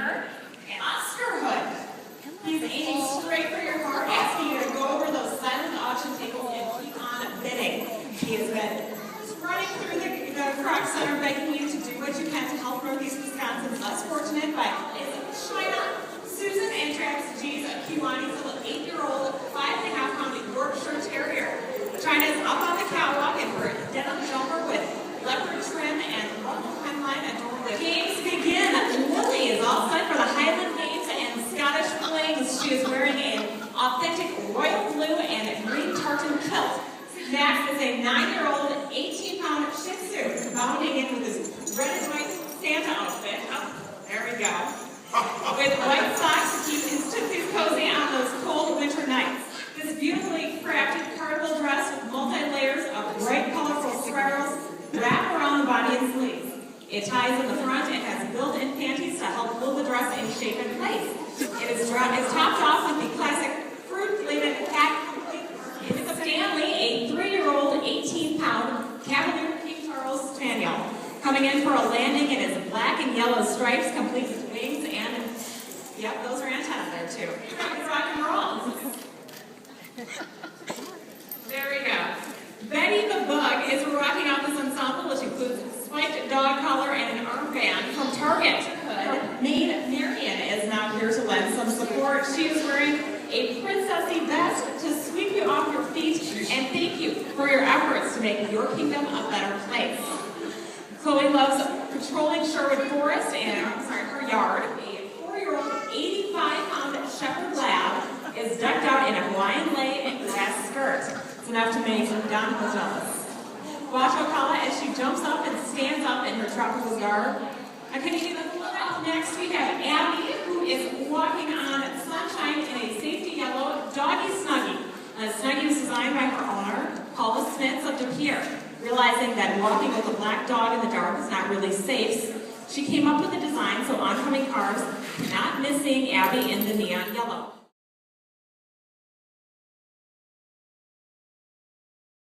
her, and Oscarhood. He's aiming straight for your heart, asking you to go over those silent auction tables and keep on bidding. He has been running through the Kroc Center, begging you to do what you can to help Northeast Wisconsin's less fortunate by placing China, Susan, and Travis G's Kiwani's little 8-year-old, 5.5-pound Yorkshire Terrier. China is up on the catwalk in her denim jumper with leopard trim and ruffled hemline adorned with games begin. Lily is all set for the Highland Games and Scottish Flings. She is wearing an authentic royal blue and green tartan kilt. Max is a 9-year-old, 18-pound Shih Tzu, bounding in with his red and white Santa outfit. Oh, there we go. With white socks to keep his tootsies cozy on those cold winter nights. This beautifully crafted carnival dress with multi-layers of bright, colorful spirals wrap around the body and sleeves. It ties in the front and has built-in panties to help hold the dress in shape and place. It is topped off with the classic fruit-laden hat complete with Stanley, a 3-year-old, 18-pound Cavalier King Charles Spaniel. Coming in for a landing in his black and yellow stripes, complete with wings and, yep, those are antennae there too. It's rock and roll. There we go. Betty the Bug is rocking out this ensemble, which includes spiked dog collar and an armband from Target. Her maid, Marion, is now here to lend some support. She is wearing a princessy vest to sweep you off your feet and thank you for your efforts to make your kingdom a better place. Chloe loves patrolling Sherwood Forest and, her yard. A 4-year-old, 85-pound Shepherd Lab is decked out in a Hawaiian lei and grass skirt. It's enough to make Donahoe jealous. Watch Ocala as she jumps up and stands up in her tropical garb. And Canadian up next, we have Abby, who is walking on sunshine in a safety yellow doggy snuggie. The snuggie was designed by her owner, Paula Smith of De Pere. Realizing that walking with a black dog in the dark is not really safe, she came up with a design so oncoming cars cannot miss seeing Abby in the neon yellow.